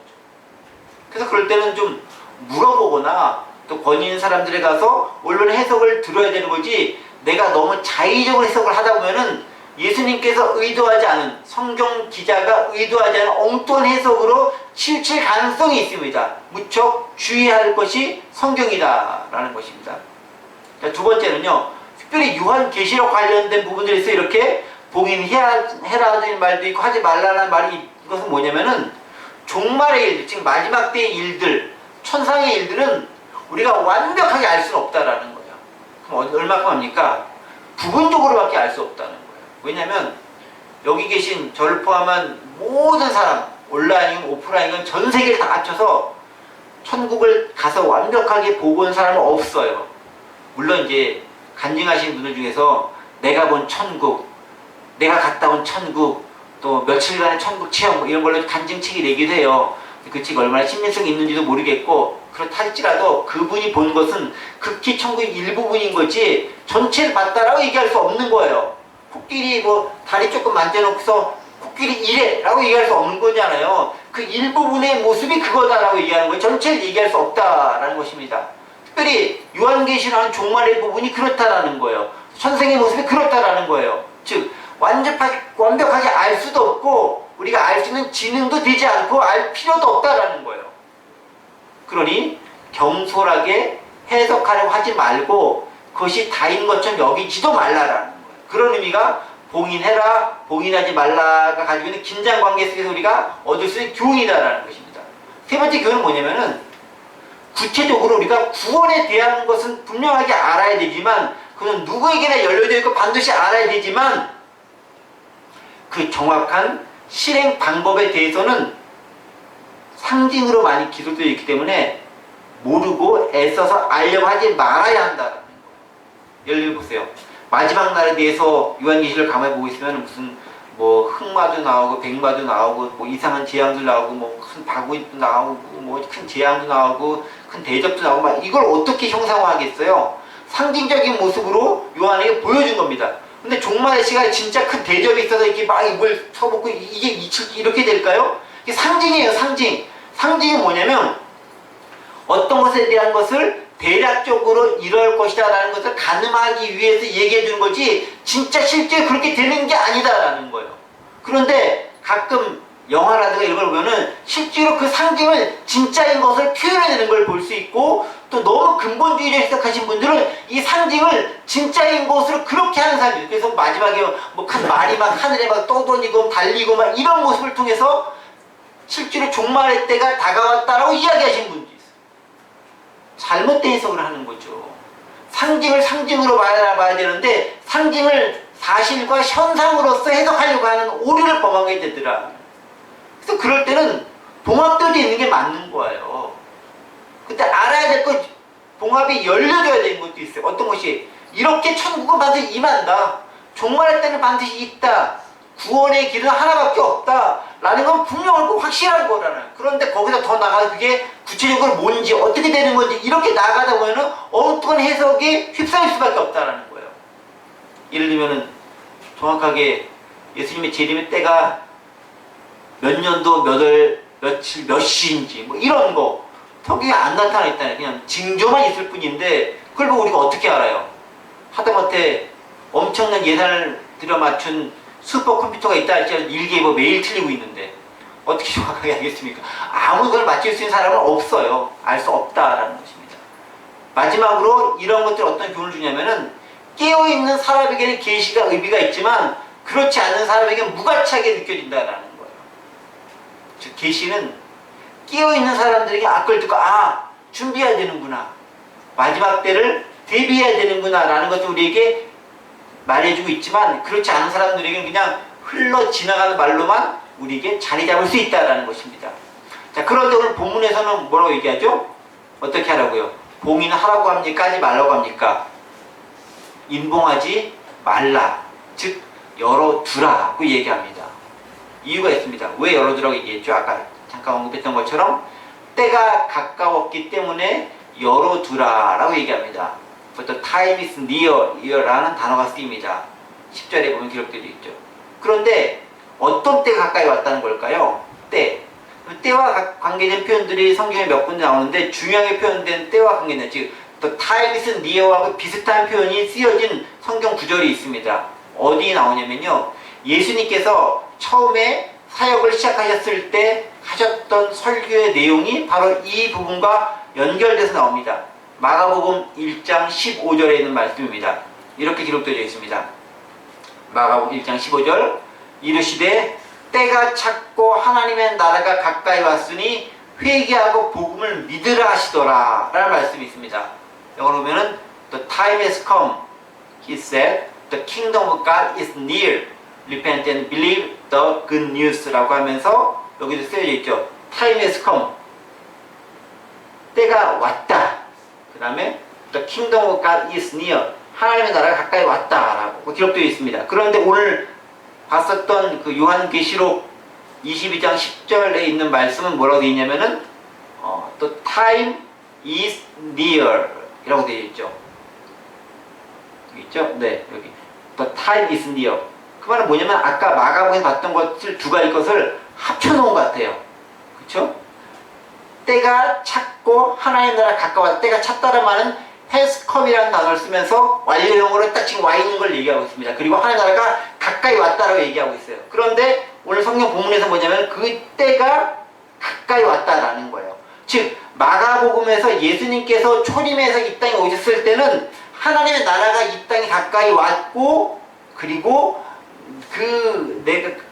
그래서 그럴 때는 좀 물어보거나 또 권위 있는 사람들에 가서 올바른 해석을 들어야 되는 거지, 내가 너무 자의적으로 해석을 하다 보면은 예수님께서 의도하지 않은, 성경 기자가 의도하지 않은 엉뚱한 해석으로 치우칠 가능성이 있습니다. 무척 주의할 것이 성경이다라는 것입니다. 자, 두 번째는요, 특별히 요한계시록 관련된 부분들에서 이렇게 봉인해라는 말도 있고 하지 말라는 말이, 이것은 뭐냐면은 종말의 일들, 즉 마지막 때의 일들, 천상의 일들은 우리가 완벽하게 알 수는 없다라는 거예요. 그럼 얼마큼 합니까? 부분적으로밖에 알 수 없다는 거예요. 왜냐하면 여기 계신 저를 포함한 모든 사람, 온라인이건 오프라인이건 전 세계를 다 합쳐서 천국을 가서 완벽하게 보고 온 사람은 없어요. 물론 이제 간증하신 분들 중에서 내가 본 천국, 내가 갔다 온 천국, 또 며칠간의 천국 체험, 뭐 이런 걸로 간증책이 내기도 해요. 그 책이 얼마나 신빙성이 있는지도 모르겠고, 그렇다 할지라도 그분이 본 것은 극히 천국의 일부분인 거지 전체를 봤다라고 얘기할 수 없는 거예요. 코끼리 뭐 다리 조금 만져놓고서 코끼리 이래 라고 얘기할 수 없는 거잖아요. 그 일부분의 모습이 그거다라고 얘기하는 거예요. 전체를 얘기할 수 없다라는 것입니다. 특별히 요한계시라는 종말의 부분이 그렇다라는 거예요. 천생의 모습이 그렇다라는 거예요. 즉 완벽하게 알 수도 없고 우리가 알 수 있는 지능도 되지 않고 알 필요도 없다라는 거예요. 그러니 경솔하게 해석하려고 하지 말고 그것이 다인 것처럼 여기지도 말라라는 거예요. 그런 의미가 봉인해라, 봉인하지 말라가 가지고 있는 긴장관계 속에서 우리가 얻을 수 있는 교훈이다라는 것입니다. 세 번째 교훈은 뭐냐면은 구체적으로 우리가 구원에 대한 것은 분명하게 알아야 되지만, 그건 누구에게나 열려져 있고 반드시 알아야 되지만 그 정확한 실행 방법에 대해서는 상징으로 많이 기술되어 있기 때문에 모르고 애써서 알려고 하지 말아야 한다는 거예요. 예를 들어 보세요. 마지막 날에 대해서 요한계시를 감해보고 있으면 무슨 뭐 흑마도 나오고 백마도 나오고 뭐 이상한 재앙도 나오고 뭐 큰 바구니도 나오고 뭐 큰 재앙도 나오고 큰 대접도 나오고 막 이걸 어떻게 형상화하겠어요? 상징적인 모습으로 요한에게 보여준 겁니다. 근데 종말의 시간에 진짜 큰 대접이 있어서 이렇게 막 이걸 쳐먹고 이게 이렇게 될까요? 이게 상징이에요, 상징. 상징이 뭐냐면 어떤 것에 대한 것을 대략적으로 이럴 것이다 라는 것을 가늠하기 위해서 얘기해 주는 거지 진짜 실제 그렇게 되는 게 아니다라는 거예요. 그런데 가끔 영화라든가 이런 걸 보면은 실제로 그 상징을 진짜인 것을 표현해내는 걸 볼 수 있고, 또 너무 근본주의를 해석하신 분들은 이 상징을 진짜인 것으로 그렇게 하는 사람이에요. 그래서 마지막에 뭐 큰 말이 막 하늘에 막 떠다니고 달리고 막 이런 모습을 통해서 실제로 종말의 때가 다가왔다라고 이야기하시는 분도 있어요. 잘못된 해석을 하는 거죠. 상징을 상징으로 봐야 되는데 상징을 사실과 현상으로서 해석하려고 하는 오류를 범하게 되더라. 그래서 그럴 때는 봉합되어 있는 게 맞는 거예요. 근데 알아야 될 건 봉합이 열려져야 되는 것도 있어요. 어떤 것이 이렇게 천국은 반드시 임한다. 종말할 때는 반드시 있다. 구원의 길은 하나밖에 없다. 라는 건 분명하고 확실한 거라는. 그런데 거기서 더 나가서 그게 구체적으로 뭔지 어떻게 되는 건지 이렇게 나가다 보면은 엉뚱한 해석에 휩싸일 수밖에 없다라는 거예요. 예를 들면은 정확하게 예수님의 재림의 때가 몇 년도 몇 월 며칠 몇 시인지 뭐 이런 거 거기에 안 나타나 있다는 그냥 징조만 있을 뿐인데 그걸 보고 우리가 어떻게 알아요? 하다못해 엄청난 예산을 들여 맞춘 슈퍼컴퓨터가 있다 할지라도 일기예보 매일 틀리고 있는데 어떻게 정확하게 알겠습니까? 아무 걸 맞출 수 있는 사람은 없어요. 알 수 없다라는 것입니다. 마지막으로 이런 것들이 어떤 교훈을 주냐면은 깨어있는 사람에게는 계시가 의미가 있지만 그렇지 않은 사람에게는 무가치하게 느껴진다라는 거예요. 즉 계시는 깨어있는 사람들에게 그걸 듣고 준비해야 되는구나. 마지막 때를 대비해야 되는구나 라는 것을 우리에게 말해주고 있지만 그렇지 않은 사람들에게는 그냥 흘러 지나가는 말로만 우리에게 자리 잡을 수 있다는 것입니다. 자, 그런데 오늘 본문에서는 뭐라고 얘기하죠? 어떻게 하라고요? 봉인을 하라고 합니까? 하지 말라고 합니까? 인봉하지 말라. 즉 열어두라고 얘기합니다. 이유가 있습니다. 왜 열어두라고 얘기했죠? 아까 잠깐 언급했던 것처럼 때가 가까웠기 때문에 열어두라라고 얘기합니다. The time is near 라는 단어가 쓰입니다. 10절에 보면 기록되어 있죠. 그런데 어떤 때가 가까이 왔다는 걸까요? 때와 관계된 표현들이 성경에 몇 군데 나오는데 중요하게 표현된 때와 관계된 즉 The time is near하고 비슷한 표현이 쓰여진 성경 구절이 있습니다. 어디에 나오냐면요. 예수님께서 처음에 사역을 시작하셨을 때 하셨던 설교의 내용이 바로 이 부분과 연결돼서 나옵니다. 마가복음 1장 15절에 있는 말씀입니다. 이렇게 기록되어 있습니다. 마가복음 1장 15절 이르시되 때가 찼고 하나님의 나라가 가까이 왔으니 회개하고 복음을 믿으라 하시더라 라는 말씀이 있습니다. 영어로 보면은 The time has come, he said. The kingdom of God is near. Repent and believe the good news 라고 하면서 여기도 쓰여져 있죠. Time has come. 때가 왔다. 그 다음에 The kingdom of God is near. 하나님의 나라가 가까이 왔다라고 기록되어 있습니다. 그런데 오늘 봤었던 그 요한계시록 22장 10절에 있는 말씀은 뭐라고 되어 있냐면은 The time is near 이라고 되어 있죠. 여기 있죠? 네, 여기 The time is near. 그 말은 뭐냐면 아까 마가복음에서 봤던 것을 두 가지 것을 합쳐놓은 것 같아요. 그렇죠? 때가 찼고 하나님 나라 가까웠다. 때가 찼다는 말은 has come이라는 단어를 쓰면서 완료형으로 딱 지금 와 있는 걸 얘기하고 있습니다. 그리고 하나님 나라가 가까이 왔다라고 얘기하고 있어요. 그런데 오늘 성경 본문에서 뭐냐면 그 때가 가까이 왔다라는 거예요. 즉 마가복음에서 예수님께서 초림해서 이 땅에 오셨을 때는 하나님의 나라가 이 땅에 가까이 왔고 그리고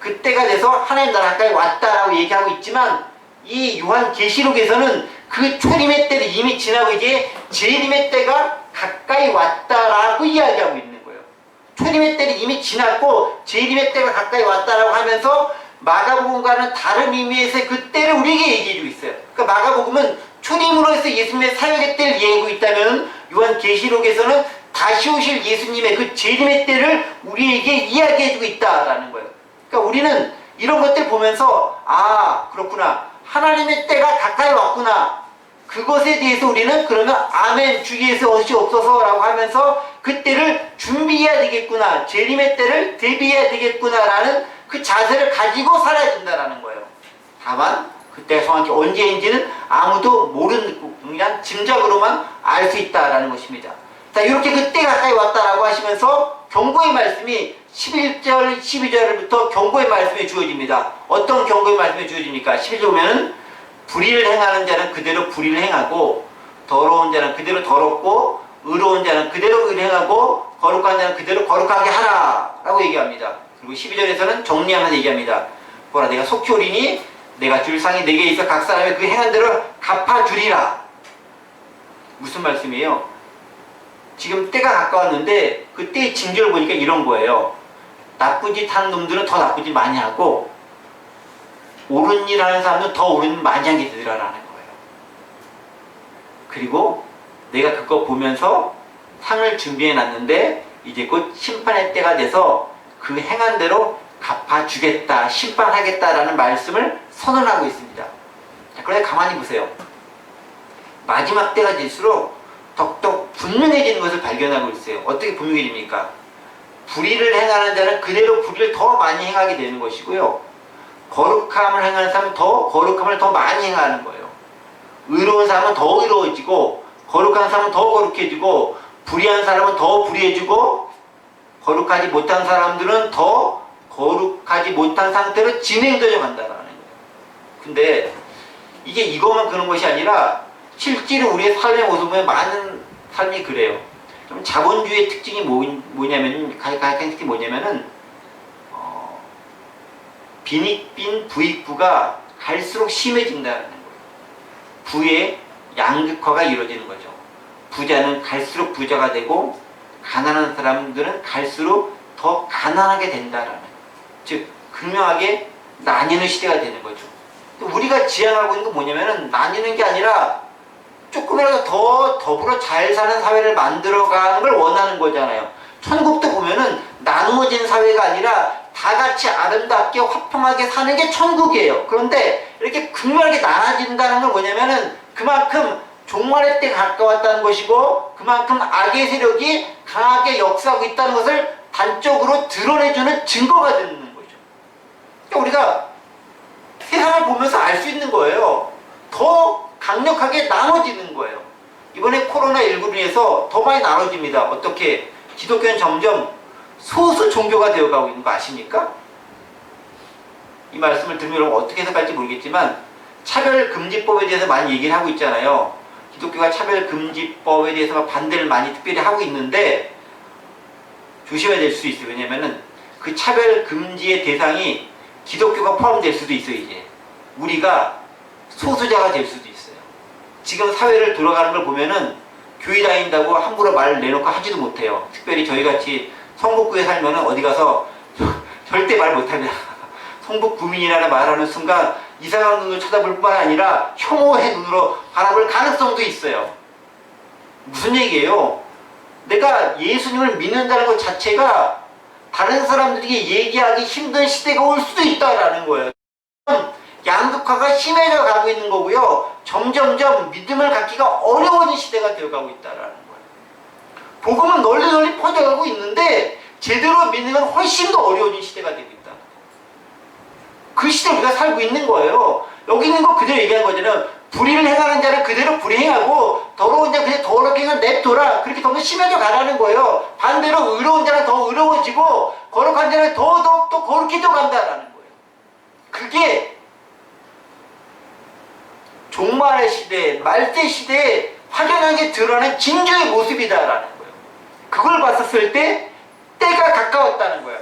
그때가 돼서 하나님 나라 가까이 왔다라고 얘기하고 있지만 이 요한계시록에서는 그 초림의 때를 이미 지나고 이제 재림의 때가 가까이 왔다라고 이야기하고 있는 거예요. 초림의 때를 이미 지났고 재림의 때가 가까이 왔다라고 하면서 마가복음과는 다른 의미에서 그 때를 우리에게 얘기해주고 있어요. 그러니까 마가복음은 초림으로 해서 예수님의 사역의 때를 얘기하고 있다면 요한계시록에서는 다시 오실 예수님의 그 재림의 때를 우리에게 이야기해주고 있다라는 거예요. 그러니까 우리는 이런 것들 보면서 그렇구나. 하나님의 때가 가까이 왔구나. 그것에 대해서 우리는 그러면 아멘 주 예수 없어서 라고 하면서 그 때를 준비해야 되겠구나. 재림의 때를 대비해야 되겠구나 라는 그 자세를 가지고 살아야 된다는 거예요. 다만 그때가 정확히 언제인지는 아무도 모르는 그냥 짐작으로만 알 수 있다라는 것입니다. 자, 이렇게 그때 가까이 왔다라고 하시면서 경고의 말씀이 11절, 12절부터 경고의 말씀이 주어집니다. 어떤 경고의 말씀이 주어집니까? 11절 보면은 불의를 행하는 자는 그대로 불의를 행하고 더러운 자는 그대로 더럽고 의로운 자는 그대로 의를 행하고 거룩한 자는 그대로 거룩하게 하라 라고 얘기합니다. 그리고 12절에서는 정리하면서 얘기합니다. 보라 내가 속히 오리니 내가 줄 상이 내게 있어 각 사람의 그 행한 대로 갚아주리라. 무슨 말씀이에요? 지금 때가 가까웠는데 그 때의 징조를 보니까 이런 거예요. 나쁜 짓 하는 놈들은 더 나쁜 짓 많이 하고 옳은 일 하는 사람은 더 옳은 일 많이 하게 되더라라는 거예요. 그리고 내가 그거 보면서 상을 준비해 놨는데 이제 곧 심판의 때가 돼서 그 행한 대로 갚아주겠다, 심판하겠다라는 말씀을 선언하고 있습니다. 자, 그런데 가만히 보세요. 마지막 때가 될수록 더욱더 분명해지는 것을 발견하고 있어요. 어떻게 분명해집니까? 불의를 행하는 자는 그대로 불의를 더 많이 행하게 되는 것이고요. 거룩함을 행하는 사람은 더 거룩함을 더 많이 행하는 거예요. 의로운 사람은 더 의로워지고 거룩한 사람은 더 거룩해지고 불의한 사람은 더 불의해지고 거룩하지 못한 사람들은 더 거룩하지 못한 상태로 진행되어 간다는 거예요. 근데 이게 이것만 그런 것이 아니라 실제로 우리의 삶의 모습 보면 많은 삶이 그래요. 좀 자본주의의 특징이 뭐냐면 가장 특징이 뭐냐면은 빈익빈 부익부가 갈수록 심해진다는 거예요. 부의 양극화가 이루어지는 거죠. 부자는 갈수록 부자가 되고 가난한 사람들은 갈수록 더 가난하게 된다라는 거예요. 즉 극명하게 나뉘는 시대가 되는 거죠. 우리가 지향하고 있는 건 뭐냐면은 나뉘는 게 아니라 조금이라도 더 더불어 잘 사는 사회를 만들어가는 걸 원하는 거잖아요. 천국도 보면은 나누어진 사회가 아니라 다 같이 아름답게 화평하게 사는 게 천국이에요. 그런데 이렇게 극명하게 나눠진다는 건 뭐냐면은 그만큼 종말의 때 가까웠다는 것이고 그만큼 악의 세력이 강하게 역사하고 있다는 것을 단적으로 드러내주는 증거가 되는 거죠. 그러니까 우리가 세상을 보면서 알 수 있는 거예요. 더 강력하게 나눠지는 거예요. 이번에 코로나19로 인해서 더 많이 나눠집니다. 어떻게? 기독교는 점점 소수 종교가 되어가고 있는 거 아십니까? 이 말씀을 들으면 여러분 어떻게 해석할지 모르겠지만 차별금지법에 대해서 많이 얘기를 하고 있잖아요. 기독교가 차별금지법에 대해서 반대를 많이 특별히 하고 있는데 조심해야 될 수 있어요. 왜냐면은 그 차별금지의 대상이 기독교가 포함될 수도 있어요. 이제 우리가 소수자가 될 수도 있어요. 지금 사회를 돌아가는 걸 보면은 교회 다닌다고 함부로 말을 내놓고 하지도 못해요. 특별히 저희같이 성북구에 살면은 어디 가서 절대 말 못합니다. 성북구민이라는 말하는 순간 이상한 눈으로 쳐다볼 뿐만 아니라 혐오의 눈으로 바라볼 가능성도 있어요. 무슨 얘기예요? 내가 예수님을 믿는다는 것 자체가 다른 사람들에게 얘기하기 힘든 시대가 올 수도 있다라는 거예요. 양극화가 심해져 가고 있는 거고요. 점점점 믿음을 갖기가 어려워진 시대가 되어가고 있다라는 거예요. 복음은 널리 퍼져가고 있는데 제대로 믿는 건 훨씬 더 어려워진 시대가 되고 있다. 그 시대에 우리가 살고 있는 거예요. 여기 있는 거 그대로 얘기한 거잖아요. 불의를 행하는 자는 그대로 불의행하고 더러운 자는 그냥 더럽게 행하는 냅둬라. 그렇게 더 심해져 가라는 거예요. 반대로 의로운 자는 더 의로워지고 거룩한 자는 더욱더 거룩해져 간다라는 거예요. 그게 종말의 시대, 말세 시대에 확연하게 드러나는 진주의 모습이다라는 거예요. 그걸 봤었을 때 때가 가까웠다는 거예요.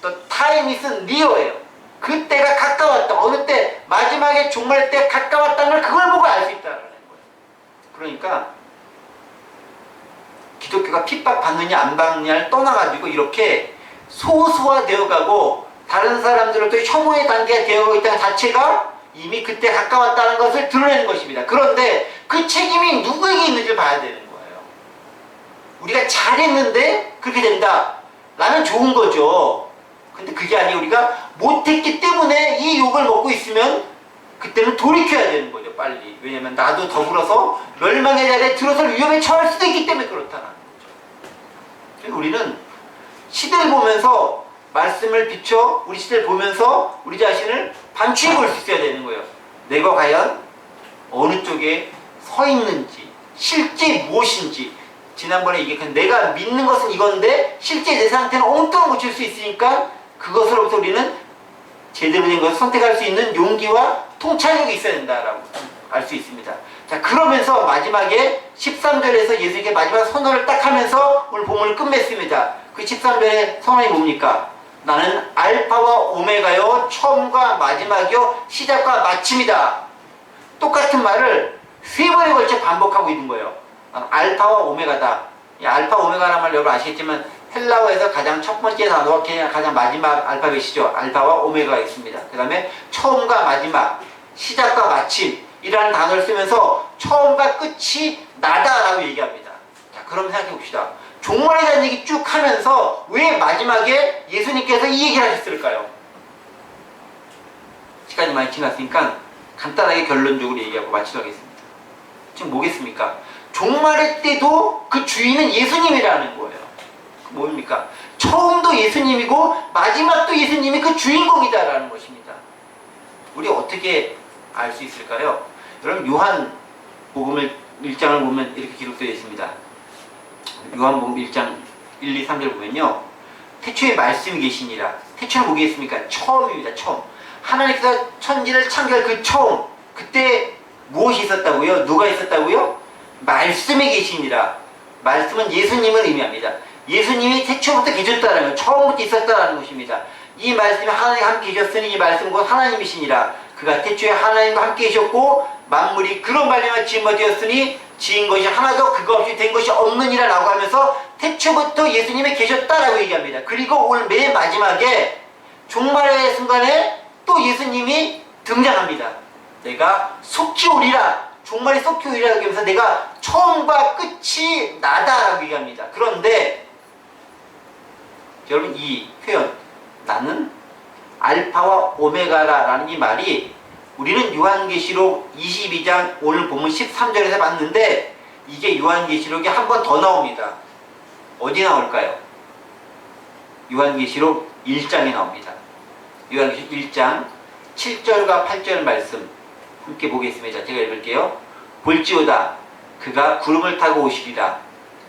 The time is near예요. 그 때가 가까웠다. 어느 때 마지막에 종말의 때가 가까웠다는 걸 그걸 보고 알 수 있다라는 거예요. 그러니까 기독교가 핍박받느냐 안 받느냐를 떠나가지고 이렇게 소수화되어가고 다른 사람들로부터 혐오의 단계가 되어가고 있다는 자체가 이미 그때 가까웠다는 것을 드러내는 것입니다. 그런데 그 책임이 누구에게 있는지 봐야 되는 거예요. 우리가 잘했는데 그렇게 된다. 라면 좋은 거죠. 근데 그게 아니고 우리가 못했기 때문에 이 욕을 먹고 있으면 그때는 돌이켜야 되는 거죠. 빨리. 왜냐면 나도 더불어서 멸망의 자리에 들어설 위험에 처할 수도 있기 때문에 그렇다는 거죠. 우리는 시대를 보면서 말씀을 비춰 우리 시대를 보면서 우리 자신을 반추해 볼 수 있어야 되는 거예요. 내가 과연 어느 쪽에 서 있는지, 실제 무엇인지. 지난번에 얘기한 내가 믿는 것은 이건데 실제 내 상태는 엉뚱한 고칠 수 있으니까 그것으로부터 우리는 제대로 된 것을 선택할 수 있는 용기와 통찰력이 있어야 된다라고 알 수 있습니다. 자, 그러면서 마지막에 13절에서 예수님께 마지막 선언을 딱 하면서 오늘 본문을 끝맺습니다. 그 13절의 선언이 뭡니까? 나는 알파와 오메가요, 처음과 마지막이요, 시작과 마침이다. 똑같은 말을 3번에 걸쳐 반복하고 있는 거예요. 알파와 오메가다. 이 알파 오메가란 말 여러분 아시겠지만 헬라어에서 가장 첫 번째 단어가 그냥 가장 마지막 알파벳이죠. 알파와 오메가가 있습니다. 그 다음에 처음과 마지막, 시작과 마침이라는 단어를 쓰면서 처음과 끝이 나다라고 얘기합니다. 자, 그럼 생각해 봅시다. 종말에 대한 얘기 쭉 하면서 왜 마지막에 예수님께서 이 얘기를 하셨을까요? 시간이 많이 지났으니까 간단하게 결론적으로 얘기하고 마치도록 하겠습니다. 지금 뭐겠습니까? 종말의 때도 그 주인은 예수님이라는 거예요. 뭡니까? 처음도 예수님이고 마지막도 예수님이 그 주인공이다라는 것입니다. 우리 어떻게 알 수 있을까요? 여러분 요한복음을 1장을 보면 이렇게 기록되어 있습니다. 요한복음 1장 1, 2, 3절 보면요. 태초에 말씀이 계시니라. 태초는 뭐겠습니까? 처음입니다. 처음. 하나님께서 천지를 창조할 그 처음. 그때 무엇이 있었다고요? 누가 있었다고요? 말씀이 계시니라. 말씀은 예수님을 의미합니다. 예수님이 태초부터 계셨다는 것, 처음부터 있었다는 것입니다. 이 말씀이 하나님과 함께 계셨으니 이 말씀은 곧 하나님이시니라. 그가 태초에 하나님과 함께 계셨고 만물이 그로 말미암아 지은 바 되었으니 지은 것이 하나도 그거 없이 된 것이 없느니라 라고 하면서 태초부터 예수님이 계셨다라고 얘기합니다. 그리고 오늘 맨 마지막에 종말의 순간에 또 예수님이 등장합니다. 내가 속히 오리라. 종말이 속히 오리라 하면서 내가 처음과 끝이 나다라고 얘기합니다. 그런데 여러분 이 표현 나는 알파와 오메가라는 이 말이 우리는 요한계시록 22장 오늘 본문 13절에서 봤는데 이게 요한계시록에 한 번 더 나옵니다. 어디 나올까요? 요한계시록 1장에 나옵니다. 요한계시록 1장 7절과 8절 말씀 함께 보겠습니다. 제가 읽을게요. 볼지오다 그가 구름을 타고 오시리라.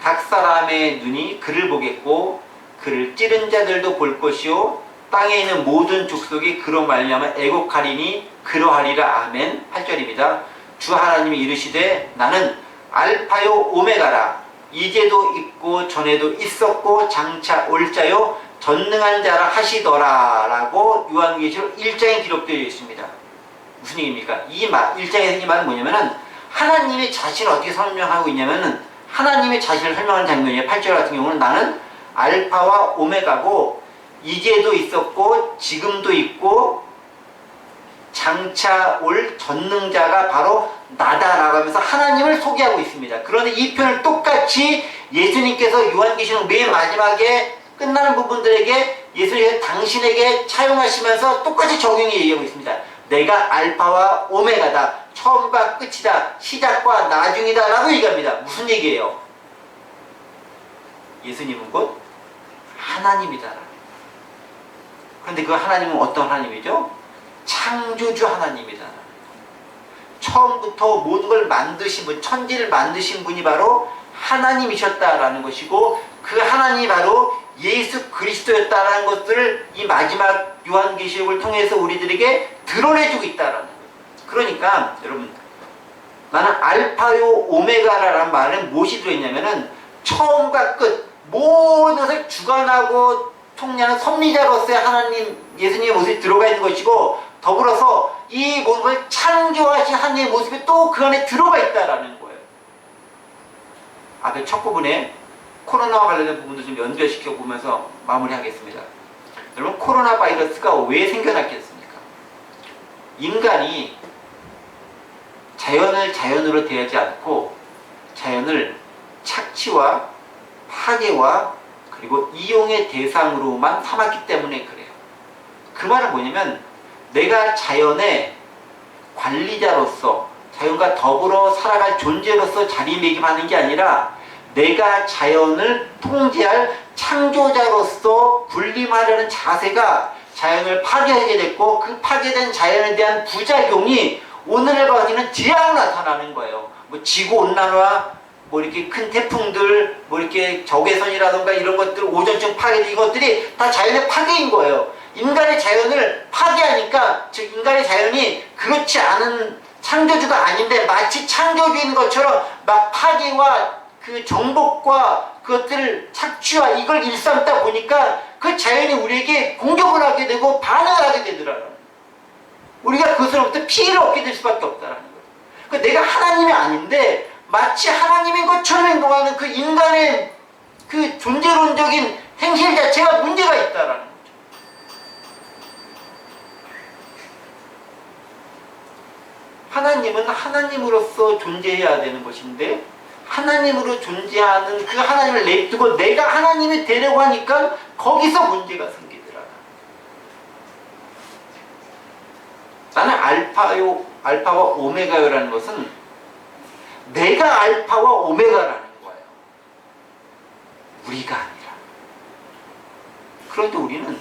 각 사람의 눈이 그를 보겠고 그를 찌른 자들도 볼 것이요 땅에 있는 모든 족속이 그로 말미암아 애곡하리니 그러하리라. 아멘. 8절입니다. 주 하나님이 이르시되 나는 알파요 오메가라. 이제도 있고 전에도 있었고 장차 올 자요 전능한 자라 하시더라 라고 요한계시록 1장에 기록되어 있습니다. 무슨 얘기입니까? 이 1장에서 이 말은 뭐냐면은 하나님이 자신을 어떻게 설명하고 있냐면은 하나님의 자신을 설명하는 장면이에요. 8절 같은 경우는 나는 알파와 오메가고 이제도 있었고 지금도 있고 장차 올 전능자가 바로 나다라고 하면서 하나님을 소개하고 있습니다. 그런데 이 표현을 똑같이 예수님께서 요한계시록 맨 마지막에 끝나는 부분들에게 예수님께서 당신에게 차용하시면서 똑같이 적용해 얘기하고 있습니다. 내가 알파와 오메가다. 처음과 끝이다. 시작과 나중이다 라고 얘기합니다. 무슨 얘기예요? 예수님은 곧 하나님이다. 그런데 그 하나님은 어떤 하나님이죠? 창조주 하나님이다. 처음부터 모든 걸 만드신 분, 천지를 만드신 분이 바로 하나님이셨다라는 것이고 그 하나님이 바로 예수 그리스도였다라는 것들을 이 마지막 요한계시록을 통해서 우리들에게 드러내주고 있다라는 거예요. 그러니까 여러분 나는 알파요 오메가라는 말은 무엇이 들어있냐면은 처음과 끝 모든 것을 주관하고 통례하는 섭리자로서의 하나님 예수님의 모습이 들어가 있는 것이고 더불어서 이 모든 걸 창조하신 하나님의 모습이 또 그 안에 들어가 있다라는 거예요. 앞에 첫 부분에 코로나와 관련된 부분도 좀 연결시켜 보면서 마무리하겠습니다. 여러분 코로나 바이러스가 왜 생겨났겠습니까? 인간이 자연을 자연으로 대하지 않고 자연을 착취와 파괴와 그리고 이용의 대상으로만 삼았기 때문에 그래요. 그 말은 뭐냐면 내가 자연의 관리자로서 자연과 더불어 살아갈 존재로서 자리매김하는 게 아니라 내가 자연을 통제할 창조자로서 군림하려는 자세가 자연을 파괴하게 됐고 그 파괴된 자연에 대한 부작용이 오늘의 방식은 재앙으로 나타나는 거예요. 뭐 지구온난화, 뭐 이렇게 큰 태풍들, 뭐 이렇게 적외선이라던가 이런 것들, 오존층 파괴 이것들이 다 자연의 파괴인 거예요. 인간의 자연을 파괴하니까 즉 인간의 자연이 그렇지 않은 창조주가 아닌데 마치 창조주인 것처럼 막 파괴와 그 정복과 그것들을 착취와 이걸 일삼다 보니까 그 자연이 우리에게 공격을 하게 되고 반응을 하게 되더라고요. 우리가 그것으로부터 피해를 얻게 될 수밖에 없다는 거예요. 그러니까 내가 하나님이 아닌데 마치 하나님인 것처럼 행동하는 그 인간의 그 존재론적인 행실 자체가 문제가 있다라는 거죠. 하나님은 하나님으로서 존재해야 되는 것인데 하나님으로 존재하는 그 하나님을 내두고 내가 하나님이 되려고 하니까 거기서 문제가 생기더라. 나는 알파와 오메가요라는 것은 내가 알파와 오메가라는 거예요. 우리가 아니라. 그런데 우리는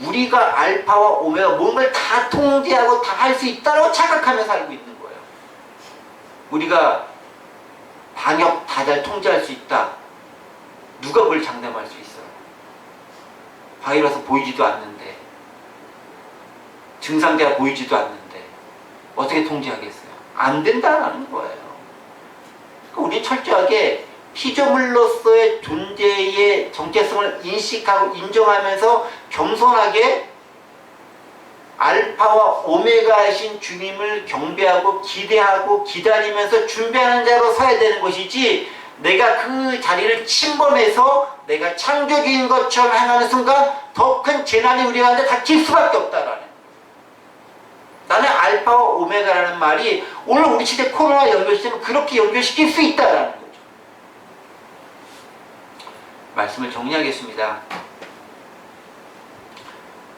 우리가 알파와 오메가 뭔가를 다 통제하고 다 할 수 있다고 착각하며 살고 있는 거예요. 우리가 방역 다 잘 통제할 수 있다. 누가 그걸 장담할 수 있어요? 바이러스 보이지도 않는데, 증상자가 보이지도 않는데 어떻게 통제하겠어요? 안 된다는 거예요. 그러니까 우리 철저하게 피조물로서의 존재의 정체성을 인식하고 인정하면서 겸손하게 알파와 오메가이신 주님을 경배하고 기대하고 기다리면서 준비하는 자로 서야 되는 것이지, 내가 그 자리를 침범해서 내가 창조주인 것처럼 행하는 순간 더 큰 재난이 우리 가운데 닥칠 수밖에 없다라는. 나는 알파와 오메가라는 말이 오늘 우리 시대 코로나 연결시키면 그렇게 연결시킬 수 있다라는 거죠. 말씀을 정리하겠습니다.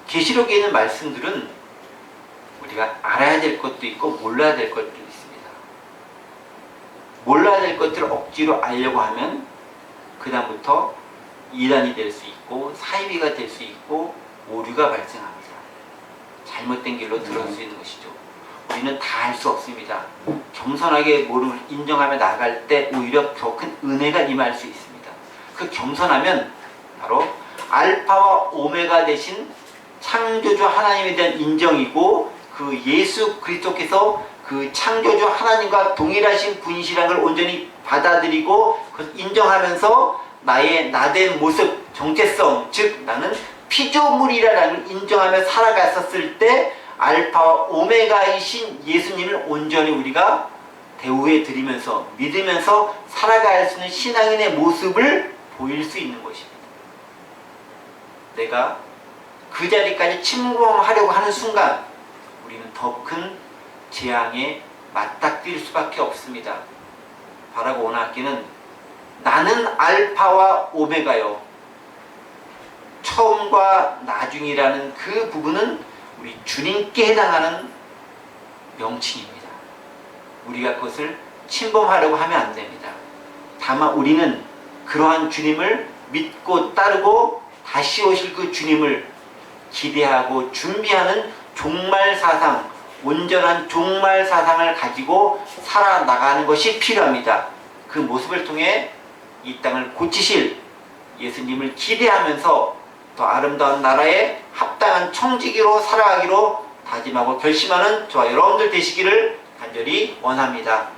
계시록에 있는 말씀들은 우리가 알아야 될 것도 있고 몰라야 될 것도 있습니다. 몰라야 될 것들을 억지로 알려고 하면 그 다음부터 이단이 될 수 있고 사이비가 될 수 있고 오류가 발생합니다. 잘못된 길로 들어갈 수 있는 것이죠. 우리는 다 알 수 없습니다. 겸손하게 모르고 인정하며 나갈 때 오히려 더 큰 은혜가 임할 수 있습니다. 그 겸손하면 바로 알파와 오메가 되신 창조주 하나님에 대한 인정이고, 그 예수 그리스도께서 그 창조주 하나님과 동일하신 분이시라는 걸 온전히 받아들이고 인정하면서 나의 나된 모습, 정체성, 즉 나는 피조물이라는 걸 인정하며 살아갔었을 때 알파와 오메가이신 예수님을 온전히 우리가 대우해 드리면서 믿으면서 살아갈 수 있는 신앙인의 모습을 보일 수 있는 것입니다. 내가 그 자리까지 침범하려고 하는 순간 우리는 더 큰 재앙에 맞닥뜨릴 수밖에 없습니다. 바라고 원하기는 나는 알파와 오메가요, 처음과 나중이라는 그 부분은 우리 주님께 해당하는 명칭입니다. 우리가 그것을 침범하려고 하면 안 됩니다. 다만 우리는 그러한 주님을 믿고 따르고 다시 오실 그 주님을 기대하고 준비하는 종말 사상, 온전한 종말 사상을 가지고 살아나가는 것이 필요합니다. 그 모습을 통해 이 땅을 고치실 예수님을 기대하면서 더 아름다운 나라에 합당한 청지기로 살아가기로 다짐하고 결심하는 저와 여러분들 되시기를 간절히 원합니다.